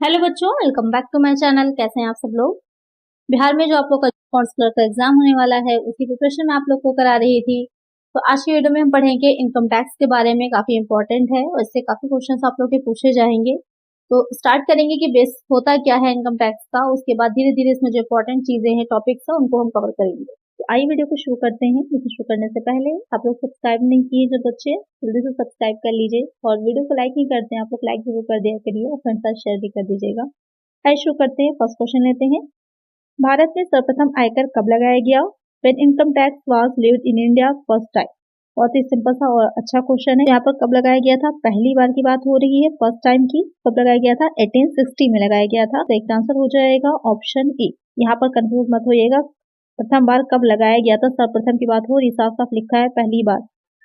Hello बच्चों, welcome back to my channel. कैसे हैं आप सब लोग। बिहार में जो आप लोग का फॉरेस्ट क्लर्क का एग्जाम होने वाला है उसकी प्रिपरेशन मैं आप लोग को करा रही थी। तो आज की वीडियो में हम पढ़ेंगे इनकम टैक्स के बारे में। काफी इंपॉर्टेंट है और इससे काफी क्वेश्चंस आप लोग के पूछे जाएंगे। तो स्टार्ट करेंगे कि बेस होता क्या है इनकम टैक्स का। उसके बाद धीरे धीरे इसमें जो इंपॉर्टेंट चीजें हैं, टॉपिक्स है, उनको हम कवर करेंगे। तो आइए वीडियो को शुरू करते हैं। वीडियो शुरू करने से पहले आप लोग सब्सक्राइब नहीं किए जो बच्चे, जल्दी से सब्सक्राइब कर लीजिए। और वीडियो को लाइक नहीं करते हैं आप लोग, लाइक जरूर कर दिया करिए और फ्रेंड्स के साथ शेयर भी कर दीजिएगा। आइए शुरू करते हैं। फर्स्ट क्वेश्चन लेते हैं। भारत में सर्वप्रथम आयकर कब लगाया गया? When income tax was levied in India first time। बहुत ही सिंपल सा और अच्छा क्वेश्चन है। यहाँ पर कब लगाया गया था? पहली बार की बात हो रही है, फर्स्ट टाइम की। कब लगाया गया था? 1860 में लगाया गया था। तो एक आंसर हो जाएगा ऑप्शन ए। यहाँ पर कंफ्यूज मत होइएगा। प्रथम बार कब लगाया गया था, सर्वप्रथम की बात हो रही, साफ साफ लिखा है पहली बार।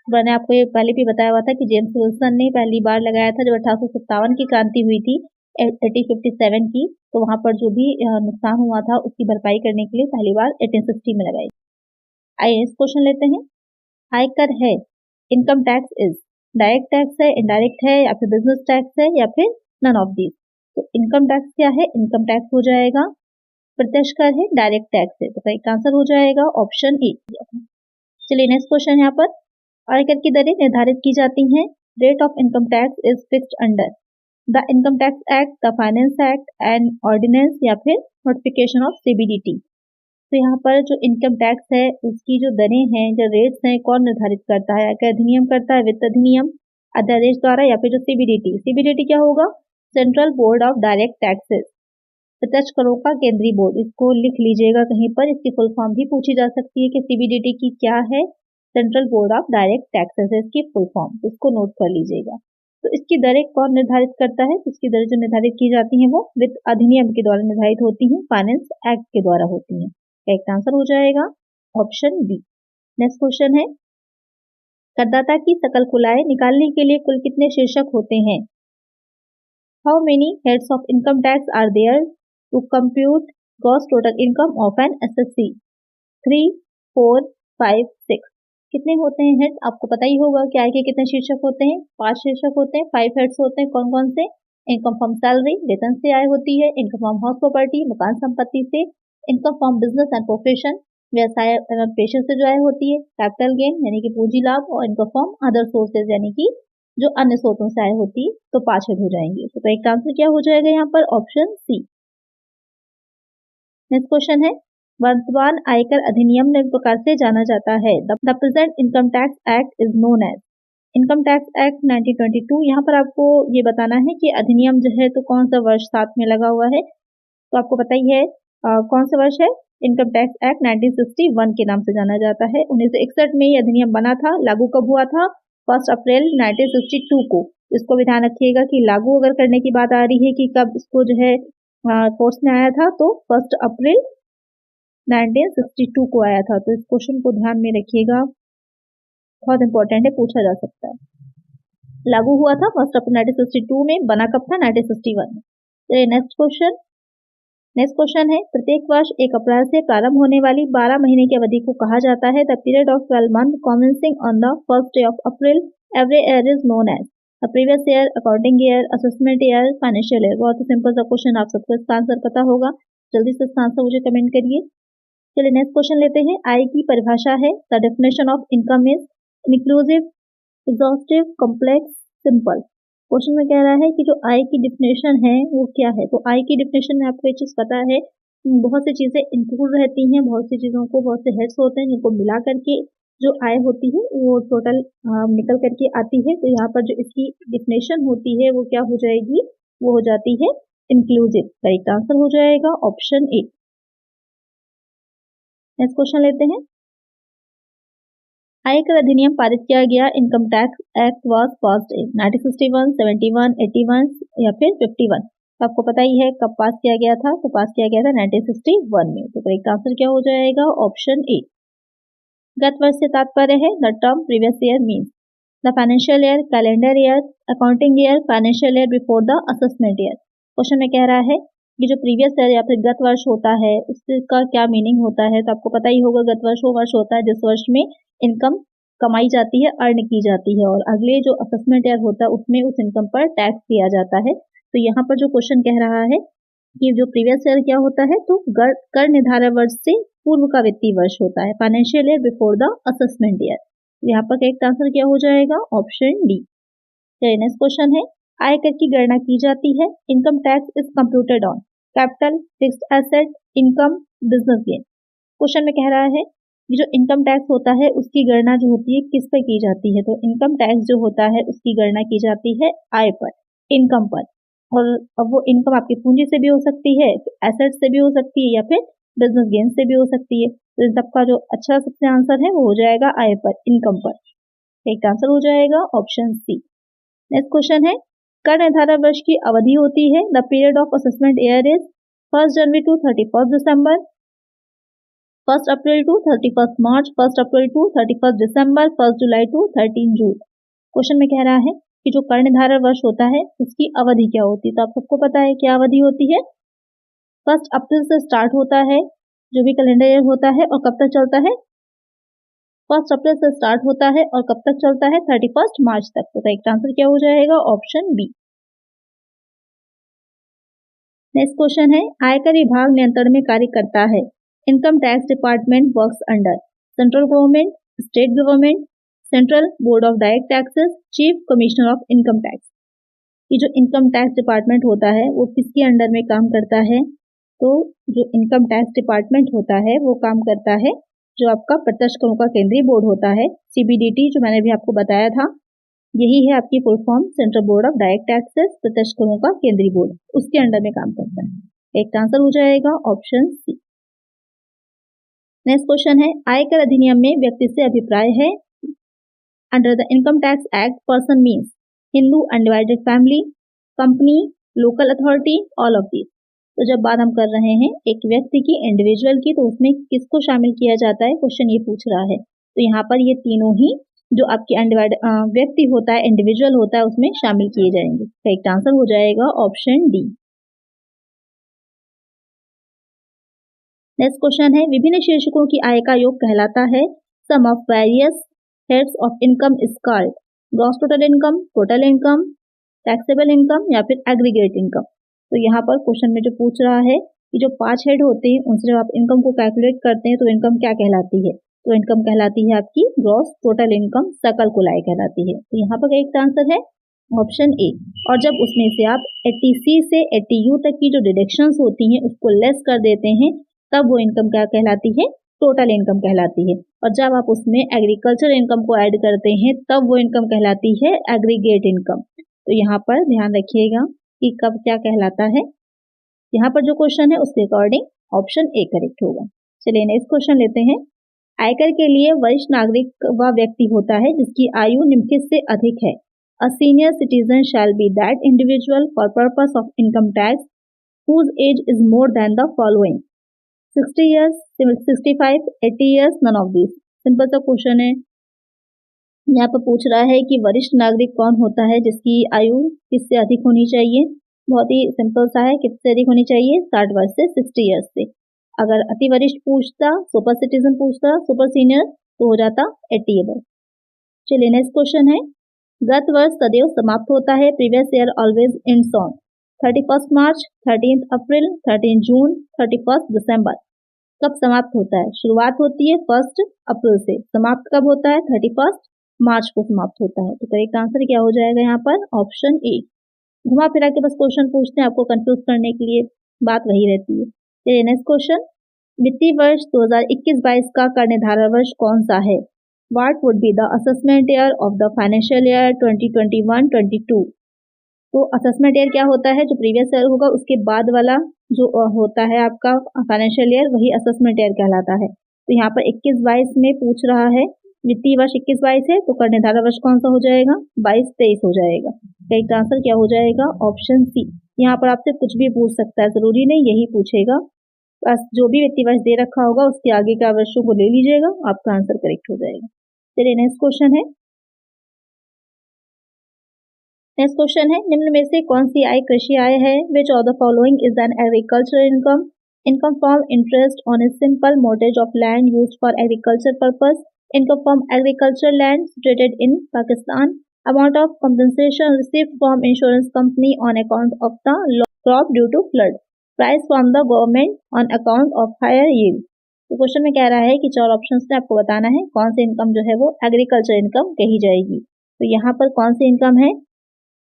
मैंने आपको ये पहले भी बताया हुआ था कि जेम्स विल्सन ने पहली बार लगाया था जब 1857 की क्रांति हुई थी, 1857 की। तो वहां पर जो भी नुकसान हुआ था उसकी भरपाई करने के लिए पहली बार 1860 में लगाई। आइए नेक्स्ट क्वेश्चन लेते हैं। आयकर है, income tax is, direct tax है, इनडायरेक्ट है, या फिर बिजनेस टैक्स है, या फिर नन ऑफ दीज। तो इनकम टैक्स क्या है? इनकम टैक्स हो जाएगा। प्रत्यक्ष कर है, डायरेक्ट टैक्स है। तो इसका आंसर हो जाएगा ऑप्शन ए। चलिए नेक्स्ट क्वेश्चन यहाँ पर। आयकर की दरें निर्धारित की जाती हैं। Rate of income tax is fixed under the income tax act, the finance act, and ordinance, या फिर नोटिफिकेशन ऑफ सीबीडीटी। तो यहाँ पर जो इनकम टैक्स है उसकी जो दरें हैं, जो रेट्स हैं, कौन निर्धारित करता है? आयकर अधिनियम करता है, वित्त अधिनियम, अध्यादेश द्वारा, या फिर जो सीबीडीटी। सीबीडीटी क्या होगा? Central board of direct taxes, प्रत्यक्ष करों का केंद्रीय बोर्ड। इसको लिख लीजिएगा कहीं पर। इसकी फुल फॉर्म भी पूछी जा सकती है कि सीबीडीटी की क्या है। Central board of direct taxes है इसकी फुल फॉर्म, इसको नोट कर लीजिएगा। तो इसकी दरें कौन निर्धारित करता है? इसकी दरें जो निर्धारित की जाती हैं वो वित्त अधिनियम के द्वारा निर्धारित होती हैं, फाइनेंस एक्ट के द्वारा होती हैं। करेक्ट आंसर हो जाएगा ऑप्शन बी। नेक्स्ट क्वेश्चन है। करदाता की सकल कुल आय निकालने के लिए कुल कितने शीर्षक होते हैं? How many heads of income tax are there to compute gross total income of an SSC? 3, 4, 5, 6। कितने होते हैं हेड्स? आपको पता ही होगा कि आय के कितने शीर्षक होते हैं। 5 शीर्षक होते हैं, 5 हेड्स होते हैं। कौन कौन से? इनकम फ्रॉम सैलरी, वेतन से आय होती है। इनकम फ्रॉम हाउस प्रॉपर्टी, मकान संपत्ति से। Income from business and profession, व्यवसाय एवं पेशे से जो आय होती है। कैपिटल गेन यानी कि पूंजी लाभ, और इनकम फ्रॉम अदर सोर्सेज यानी कि जो अन्य स्रोतों से आय होती है। तो 5 हेड हो जाएंगे। तो एक आंसर क्या हो जाएगा यहाँ पर? Option C. नेक्स्ट क्वेश्चन है। वर्तमान आयकर अधिनियम निम्न प्रकार से जाना जाता है। The present income tax act is known as income tax act 1922। यहाँ पर आपको ये बताना है कि अधिनियम जो है तो कौन सा वर्ष साथ में लगा हुआ है। तो आपको पता ही है कौन सा वर्ष है। इनकम टैक्स एक्ट 1961 के नाम से जाना जाता है। 1961 में ये अधिनियम बना था। लागू कब हुआ था? 1 अप्रैल 1962 को। इसको भी ध्यान रखिएगा कि लागू अगर करने की बात आ रही है कि कब इसको जो है फोर्स में आया था, तो 1 अप्रैल 1962 को आया था। तो इस क्वेश्चन को ध्यान में रखिएगा, बहुत इंपॉर्टेंट है, पूछा जा सकता है। लागू हुआ था 1 अप्रैल 1962 में, बना कब था? 1961 में। Next question. नेक्स्ट क्वेश्चन है। प्रत्येक वर्ष 1 अप्रैल से प्रारंभ होने वाली 12 महीने की अवधि को कहा जाता है। The period of 12 month commencing on the first day of April every year is known as the previous year, accounting year, assessment year, financial year. बहुत ही सिंपल सा क्वेश्चन, आप सबको इसका आंसर पता होगा। जल्दी से इसका आंसर मुझे कमेंट करिए। चलिए नेक्स्ट क्वेश्चन लेते हैं। आय की परिभाषा है। The definition of income is inclusive, exhaustive, complex, simple. Question में कह रहा है कि जो आय की डिफिनेशन है वो क्या है। तो आय की डिफिनेशन में आपको एक चीज पता है, बहुत सी चीजें इंक्लूड रहती हैं, बहुत सी चीजों को, बहुत से हेड्स होते हैं जिनको मिला करके जो आय होती है वो टोटल निकल करके आती है। तो यहाँ पर जो इसकी डिफिनेशन होती है वो क्या हो जाएगी? वो हो जाती है इंक्लूसिव। करेक्ट आंसर हो जाएगा ऑप्शन ए। नेक्स्ट क्वेश्चन लेते हैं। आयकर अधिनियम पारित किया गया। Income tax act was passed in 1961, 71, 81 या फिर 51। तो आपको पता ही है कब पास किया गया था। तो पास किया गया था 1961 में। तो करेक्ट आंसर क्या हो जाएगा? Option A. गत वर्ष से तात्पर्य है the term previous year means the financial year, calendar year, accounting year, financial year before the assessment year. Question में कह रहा है कि जो प्रीवियस ईयर या फिर गत वर्ष होता है उसका क्या मीनिंग होता है। तो आपको पता ही होगा गत वर्ष वो वर्ष होता है जिस वर्ष में इनकम कमाई जाती है, अर्न की जाती है, और अगले जो असेसमेंट ईयर होता है उसमें उस इनकम पर टैक्स दिया जाता है। तो यहाँ पर जो क्वेश्चन कह रहा है कि जो प्रीवियस ईयर क्या होता है, तो कर निर्धारण वर्ष से पूर्व का वित्तीय वर्ष होता है, financial year before the assessment year. यहाँ पर करेक्ट आंसर क्या हो जाएगा, ऑप्शन डी। चलिए नेक्स्ट क्वेश्चन है, आयकर की गणना की जाती है, income tax is computed on capital, fixed asset, income, business gain. Question में कह रहा है कि जो इनकम टैक्स होता है उसकी गणना जो होती है किस पे की जाती है, तो इनकम टैक्स जो होता है उसकी गणना की जाती है आय पर, इनकम पर। और अब वो इनकम आपकी पूंजी से भी हो सकती है, एसेट से भी हो सकती है, या फिर बिजनेस गेन से भी हो सकती है। तो इन सबका जो अच्छा सबसे आंसर है वो हो जाएगा आय पर, इनकम पर। एक आंसर हो जाएगा ऑप्शन सी। नेक्स्ट क्वेश्चन है, कर निर्धारण वर्ष की अवधि होती है, the period of assessment year is 1 January to 31 December, 1 April to 31 March, 1 April to 31 December, 1 July to 13 June. Question में कह रहा है कि जो कर निर्धारण वर्ष होता है उसकी अवधि क्या होती है, तो आप सबको पता है क्या अवधि होती है, 1 अप्रैल से स्टार्ट होता है जो भी कैलेंडर ईयर होता है, और कब तक चलता है, 1 अप्रैल से स्टार्ट होता है और कब तक चलता है, 31 मार्च तक। तो करेक्ट आंसर क्या हो जाएगा, ऑप्शन बी। नेक्स्ट क्वेश्चन है, आयकर विभाग नियंत्रण में कार्य करता है, income tax department works under central government, state government, central board of direct taxes, chief commissioner of income tax. ये जो इनकम टैक्स डिपार्टमेंट होता है वो किसके अंडर में काम करता है, तो जो इनकम टैक्स डिपार्टमेंट होता है वो काम करता है जो आपका प्रत्यक्ष करों का केंद्रीय बोर्ड होता है, सीबीडीटी, जो मैंने भी आपको बताया था, यही है आपकी full form, central board of direct taxes, प्रत्यक्ष करों का केंद्रीय बोर्ड, उसके अंडर में काम करता है। एक आंसर हो जाएगा ऑप्शन सी। नेक्स्ट क्वेश्चन है, आयकर अधिनियम में व्यक्ति से अभिप्राय है, under the income tax act person means Hindu undivided family, company, local authority, all of these. तो जब बात हम कर रहे हैं एक व्यक्ति की, इंडिविजुअल की, तो उसमें किसको शामिल किया जाता है, क्वेश्चन ये पूछ रहा है। तो यहाँ पर ये तीनों ही जो आपके अनडिवाइडेड व्यक्ति होता है, इंडिविजुअल होता है, उसमें शामिल किए जाएंगे। करेक्ट आंसर हो जाएगा ऑप्शन डी। नेक्स्ट क्वेश्चन है, विभिन्न शीर्षकों की आय का योग कहलाता है, sum of various heads of income is called gross total income, total income, taxable income, या फिर एग्रीगेट इनकम। तो यहाँ पर क्वेश्चन में जो पूछ रहा है कि जो 5 हेड होते हैं उनसे जब आप इनकम को कैलकुलेट करते हैं तो इनकम क्या कहलाती है, तो इनकम कहलाती है आपकी ग्रॉस टोटल इनकम, सकल कुल आय कहलाती है। तो यहाँ पर एक आंसर है ऑप्शन ए। और जब उसमें से आप 80C से 80U तक की जो डिडक्शंस होती हैं उसको लेस कर देते हैं, तब वो इनकम क्या कहलाती है, टोटल इनकम कहलाती है। और जब आप उसमें एग्रीकल्चर इनकम को ऐड करते हैं तब वो इनकम कहलाती है एग्रीगेट इनकम। तो यहाँ पर ध्यान रखिएगा कि कब क्या कहलाता है। यहाँ पर जो क्वेश्चन है उसके अकॉर्डिंग ऑप्शन ए करेक्ट होगा। चलिए नेक्स्ट क्वेश्चन लेते हैं, आयकर के लिए वरिष्ठ नागरिक वह व्यक्ति होता है जिसकी आयु निम्नलिखित से अधिक है, a senior citizen shall be that individual for purpose of income tax whose age is more than the following 60 years, 65, 80 years, none of these। Simple सा क्वेश्चन है, यहाँ पर पूछ रहा है कि वरिष्ठ नागरिक कौन होता है जिसकी आयु किससे अधिक होनी चाहिए। बहुत ही सिंपल सा है, किससे अधिक होनी चाहिए, 60 वर्ष से, 60 ईयर्स से। अगर अति वरिष्ठ पूछता, सुपर सिटीजन पूछता, सुपर सीनियर, तो हो जाता 80 एबव। चलिए नेक्स्ट क्वेश्चन है, गत वर्ष सदैव समाप्त होता है, previous year always ends on 31 मार्च, 13 अप्रैल, 13 जून, 31 दिसंबर। कब समाप्त होता है, शुरुआत होती है 1 अप्रैल से, समाप्त कब होता है, 31 मार्च को समाप्त होता है। तो करेक्ट आंसर क्या हो जाएगा यहाँ पर, ऑप्शन ए। घुमा फिरा के बस क्वेश्चन पूछते हैं आपको कंफ्यूज करने के लिए, बात वही रहती है। चलिए नेक्स्ट क्वेश्चन, वित्तीय वर्ष 2021-22 का कर निर्धारण वर्ष कौन सा है, what would be the assessment year of the financial year 2021-22। तो असेसमेंट ईयर क्या होता है, जो प्रीवियस ईयर होगा उसके बाद वाला जो होता है आपका फाइनेंशियल ईयर, वही असेसमेंट ईयर कहलाता है। तो यहाँ पर 21-22 में पूछ रहा है, वित्तीय वर्ष 21-22 है, तो कर निर्धारण वर्ष कौन सा हो जाएगा, 22-23 हो जाएगा। करेक्ट आंसर क्या हो जाएगा, ऑप्शन सी। यहाँ पर आपसे कुछ भी पूछ सकता है, जरूरी नहीं यही पूछेगा, बस जो भी वित्तीय वर्ष दे रखा होगा उसके आगे के वर्षों को ले लीजिएगा, आपका आंसर करेक्ट हो जाएगा। चलिए नेक्स्ट क्वेश्चन है, निम्न में से कौन सी आय कृषि आय है, which of the following is an agriculture income, income from interest on a simple मोर्टेज of land used for agriculture purpose, income from agriculture land situated in Pakistan, amount of compensation received from insurance company on account of the crop due to flood, price from the government on account of higher yield. तो question में कह रहा है कि 4 options में आपको बताना है कौन सी इनकम जो है वो एग्रीकल्चर इनकम कही जाएगी। तो यहाँ पर कौन सी इनकम है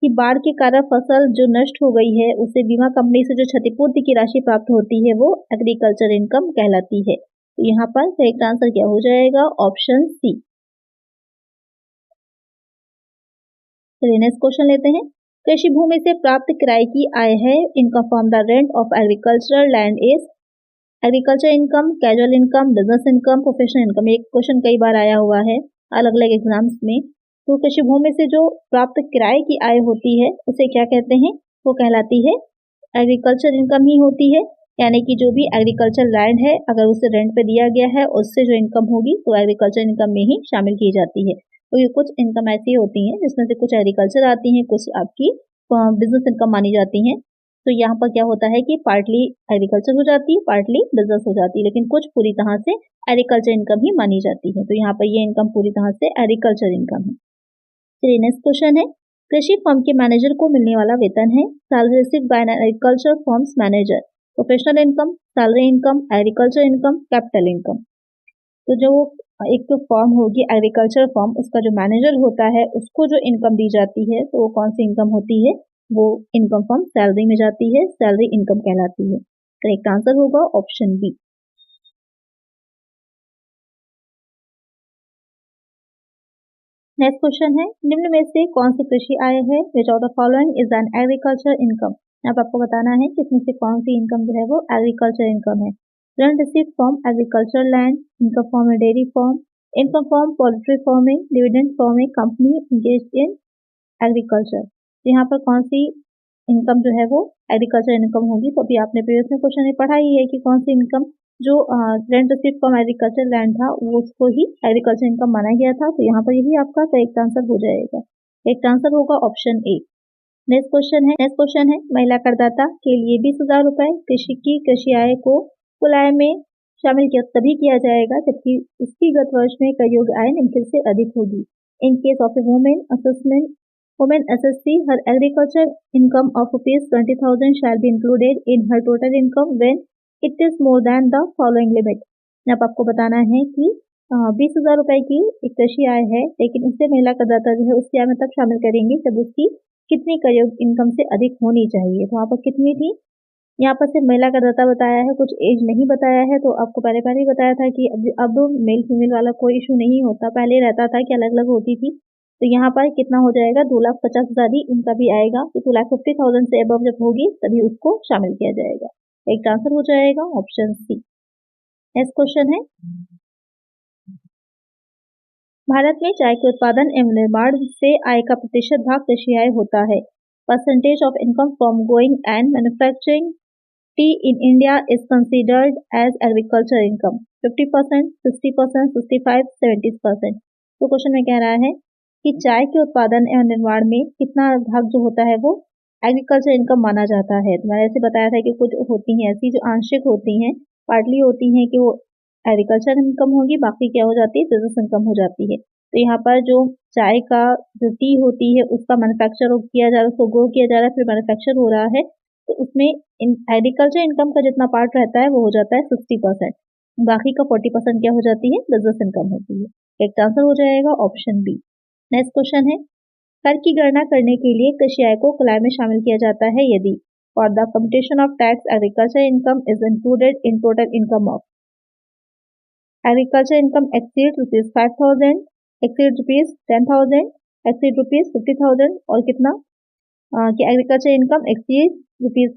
कि बाढ़ के कारण फसल जो नष्ट हो गई है उसे बीमा कंपनी से जो क्षतिपूर्ति की राशि प्राप्त होती है वो एग्रीकल्चर इनकम कहलाती है। तो यहाँ पर करेक्ट आंसर क्या हो जाएगा? Option C. चलिए नेक्स्ट क्वेश्चन लेते हैं। कृषि भूमि से प्राप्त किराए की आय है income from the rent of agricultural land is agriculture income, casual income, business income, professional income. एक क्वेश्चन कई बार आया हुआ है अलग अलग एग्जाम्स में। तो कृषि भूमि से जो प्राप्त किराए की आय होती है उसे क्या कहते हैं? वो कहलाती है एग्रीकल्चर इनकम ही होती है। यानी कि जो भी एग्रीकल्चर लैंड है अगर उसे रेंट पे दिया गया है उससे जो इनकम होगी तो एग्रीकल्चर इनकम में ही शामिल की जाती है। तो ये कुछ इनकम ऐसी होती हैं जिसमें से कुछ एग्रीकल्चर आती हैं, कुछ आपकी बिजनेस इनकम मानी जाती हैं। तो यहाँ पर क्या होता है कि पार्टली एग्रीकल्चर हो जाती है, पार्टली बिजनेस हो जाती है, लेकिन कुछ पूरी तरह से एग्रीकल्चर इनकम ही मानी जाती है। तो यहाँ पर ये इनकम पूरी तरह से एग्रीकल्चर इनकम है। चलिए नेक्स्ट क्वेश्चन है। कृषि फर्म के मैनेजर को मिलने वाला वेतन है salary received by an agriculture firms manager, professional income, salary income, agriculture income, capital income. तो जो एक तो फॉर्म होगी एग्रीकल्चर फॉर्म, उसका जो मैनेजर होता है उसको जो इनकम दी जाती है तो वो कौन सी इनकम होती है? वो इनकम फॉर्म सैलरी में जाती है, सैलरी इनकम कहलाती है। करेक्ट आंसर होगा ऑप्शन बी। नेक्स्ट क्वेश्चन है। निम्न में से कौन सी कृषि आय है? Which of the following is an agriculture income. अब आपको बताना है कि इसमें से कौन सी इनकम जो है वो एग्रीकल्चर इनकम है। Rent received from agriculture land, income from a dairy farm, income from poultry farming, dividend from a company engaged in agriculture. यहाँ पर कौन सी इनकम जो है वो एग्रीकल्चर इनकम होगी? तो अभी आपने प्रीवियस में क्वेश्चन में पढ़ा ही है कि कौन सी इनकम जो rent received from agriculture land था वो उसको ही एग्रीकल्चर इनकम माना गया था। तो यहाँ पर यही आपका करेक्ट आंसर हो जाएगा। करेक्ट आंसर होगा ऑप्शन ए। नेक्स्ट क्वेश्चन है महिला करदाता के लिए 20,000 रुपए कृषि की कृषि आय को कुल आय में शामिल किया तभी किया जाएगा जबकि उसकी गत वर्ष में कर योग्य आय निम्नलिखित से अधिक होगी। In case of A woman SSC, her agriculture income of ₹20,000 shall be included in her total income when it is more than the following limit। अब आपको बताना है कि 20,000 रुपए की एक कृषि आय है लेकिन उससे महिला करदाता जो है उसकी आय में तब शामिल करेंगे जब उसकी कितनी कर योग्य इनकम से अधिक होनी चाहिए। तो वहाँ पर कितनी थी? यहाँ पर सिर्फ महिला करदाता बताया है, कुछ एज नहीं बताया है। तो आपको पहले ही बताया था कि अब मेल फीमेल वाला कोई इशू नहीं होता, पहले रहता था कि अलग अलग होती थी। तो यहाँ पर कितना हो जाएगा? 2,50,000 ही इनका भी आएगा। तो 2,50,000 से अबव जब होगी तभी उसको शामिल किया जाएगा। एक आंसर हो जाएगा ऑप्शन सी। नेक्स्ट क्वेश्चन है। भारत में चाय के उत्पादन एवं निर्माण से आय का प्रतिशत भाग कृषि आय होता है। Percentage of income from growing and manufacturing tea in India is considered as agriculture income 50%, 60%, 65%, 70%। तो क्वेश्चन में कह रहा है कि चाय के उत्पादन एवं निर्माण में कितना भाग जो होता है वो एग्रीकल्चर इनकम माना जाता है। तो मैंने ऐसे बताया था कि कुछ होती हैं ऐसी जो आंशिक होती हैं, पार्टली होती हैं कि वो एग्रीकल्चर इनकम होगी, बाकी क्या हो जाती है? बिजनेस इनकम हो जाती है। तो यहाँ पर जो चाय का जो टी होती है उसका मैन्युफैक्चर किया जा रहा है, उसको ग्रो किया जा रहा है, फिर मैन्युफैक्चर हो रहा है। तो उसमें एग्रीकल्चर इनकम का जितना पार्ट रहता है वो हो जाता है 60%, बाकी का 40% क्या हो जाती है? बिजनेस इनकम होती है। एक आंसर हो जाएगा ऑप्शन बी। नेक्स्ट क्वेश्चन है। कर की गणना करने के लिए कृषि आय को कुल आय में शामिल किया जाता है यदि for the computation of tax agriculture income is included in total income of agriculture income exceed ₹5,000, exceed ₹10,000, exceed ₹50,000 और कितना कि agriculture income exceed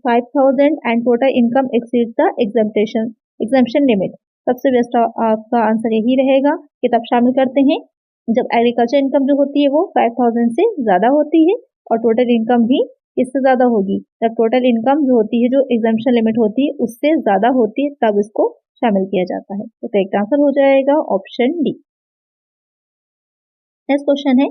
₹5,000 and total income exceed the exemption limit. सबसे बेस्ट आपका आंसर यही रहेगा कि तब शामिल करते हैं जब एग्रीकल्चर इनकम जो होती है वो 5,000 से ज़्यादा होती है और टोटल इनकम भी इससे ज़्यादा होगी। जब टोटल इनकम जो होती है जो एग्जेम्पशन लिमिट होती है उससे ज़्यादा होती है तब इसको शामिल किया जाता है। तो करेक्ट आंसर हो जाएगा ऑप्शन डी। नेक्स्ट क्वेश्चन है।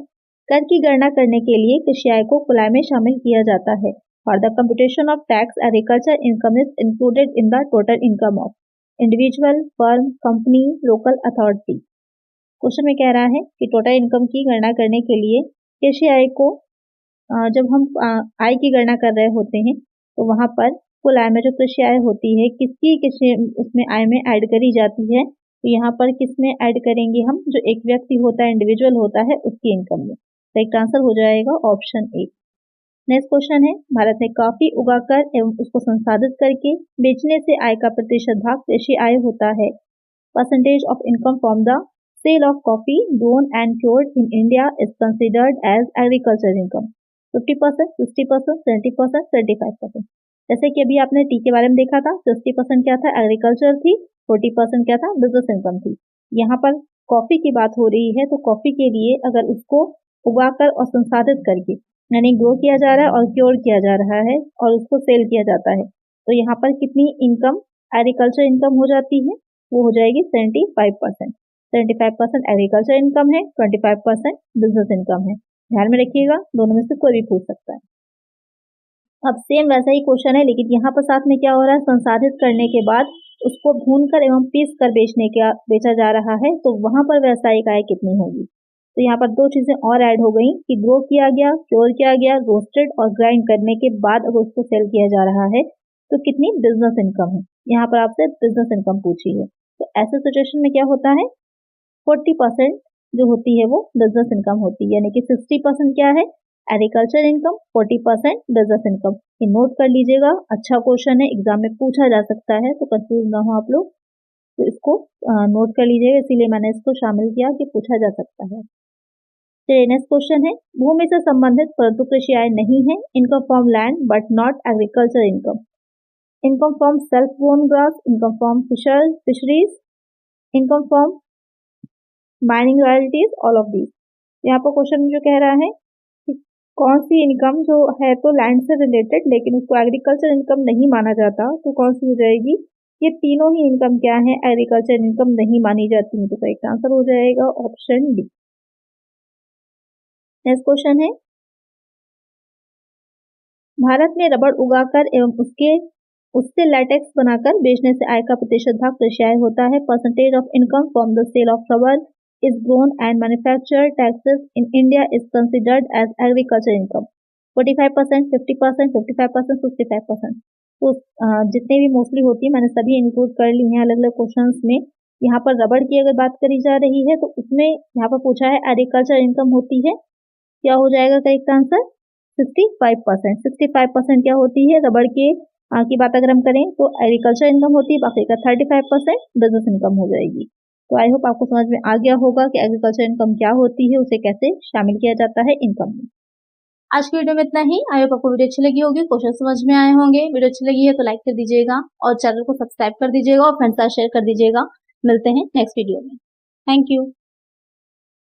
कर की गणना करने के लिए कृषि आय को कुल आय में शामिल किया जाता है। For the computation of tax agriculture income is included in the total income of individual, firm, company, local authority. Question में कह रहा है कि टोटल इनकम की गणना करने के लिए कृषि आय को जब हम आय की गणना कर रहे होते हैं तो वहां पर कुल आय में जो कृषि आय होती है किसकी उसमें आय में ऐड करी जाती है, तो यहाँ पर किस में ऐड करेंगे हम, जो एक व्यक्ति होता है, इंडिविजुअल होता है, उसकी इनकम में। तो एक आंसर हो जाएगा ऑप्शन ए। नेक्स्ट क्वेश्चन है, भारत में कॉफी उगाकर एवं उसको संसाधित करके बेचने से आय का प्रतिशत भाग कृषि आय होता है। Percentage of income from the sale of coffee grown and cured in India is considered as agricultural income. 50%, 60%, 70%, 75%। जैसे कि अभी आपने टी के बारे में देखा था, 60% क्या था, एग्रीकल्चर थी, 40% क्या था, बिजनेस इनकम थी। यहाँ पर कॉफी की बात हो रही है, तो कॉफी के लिए अगर उसको उगाकर और संसाधित करके यानी ग्रो किया जा रहा है और क्योर किया जा रहा है और उसको सेल किया जाता है, तो यहाँ पर कितनी इनकम एग्रीकल्चर इनकम हो जाती है, वो हो जाएगी 75%। 75% एग्रीकल्चर इनकम है, 25% बिजनेस इनकम है। ध्यान में रखिएगा, दोनों में से कोई भी पूछ सकता है। अब सेम वैसा ही क्वेश्चन है, लेकिन यहाँ पर साथ में क्या हो रहा है, संसाधित करने के बाद उसको भूनकर एवं पीस कर बेचा जा रहा है, तो वहां पर व्यावसायिक आय कितनी होगी। तो यहाँ पर दो चीजें और ऐड हो गई कि ग्रो किया गया, क्योर किया गया, रोस्टेड और ग्राइंड करने के बाद अगर उसको सेल किया जा रहा है तो कितनी बिजनेस इनकम है। यहाँ पर आपसे बिजनेस इनकम पूछी है, तो ऐसे सिचुएशन में क्या होता है, 40% जो होती है वो बिजनेस इनकम होती है, यानी कि 60% क्या है, एग्रीकल्चर इनकम, 40% बिजनेस इनकम। ये नोट कर लीजिएगा, अच्छा क्वेश्चन है, एग्जाम में पूछा जा सकता है, तो कंफ्यूज ना हो आप लोग, तो इसको नोट कर लीजिएगा, इसीलिए मैंने इसको शामिल किया कि पूछा जा सकता है। चलिए नेक्स्ट क्वेश्चन है, भूमि से संबंधित परंतु कृषि आय नहीं है, income from land but not agriculture income, income from self grown grass, income from fisheries, income from mining royalties, all of these. यहाँ पर क्वेश्चन जो कह रहा है कि कौन सी इनकम जो है तो लैंड से रिलेटेड लेकिन उसको एग्रीकल्चर इनकम नहीं माना जाता, तो कौन सी हो जाएगी, ये तीनों ही इनकम क्या है, एग्रीकल्चर इनकम नहीं मानी जाती है, तो एक आंसर हो जाएगा ऑप्शन डी। नेक्स्ट क्वेश्चन है, भारत में रबड़ उगाकर एवं उससे लैटेक्स बनाकर बेचने से आय का प्रतिशत भाग कृषि आय होता है। Percentage of income from the sale of rubber is grown and manufactured taxes in India is considered as agriculture income. 45%, 50%, 55%, 65%। तो जितने भी मोस्टली होती है मैंने सभी इंक्लूड कर ली हैं अलग अलग क्वेश्चंस में। यहाँ पर रबड़ की अगर बात करी जा रही है तो उसमें यहाँ पर पूछा है एग्रीकल्चर इनकम होती है, क्या हो जाएगा करेक्ट आंसर, 65%। 65% क्या होती है, रबड़ के की बात अगर हम करें तो एग्रीकल्चर इनकम होती है, बाकी का 35% बिजनेस इनकम हो जाएगी। तो आई होप आपको समझ में आ गया होगा कि एग्रीकल्चर इनकम क्या होती है, उसे कैसे शामिल किया जाता है इनकम में। आज की वीडियो में इतना ही। आई होप आपको वीडियो अच्छी लगी होगी, क्वेश्चन समझ में आए होंगे। वीडियो अच्छी लगी है तो लाइक कर दीजिएगा और चैनल को सब्सक्राइब कर दीजिएगा और फ्रेंड्स के साथ शेयर कर दीजिएगा। मिलते हैं नेक्स्ट वीडियो में। Thank you.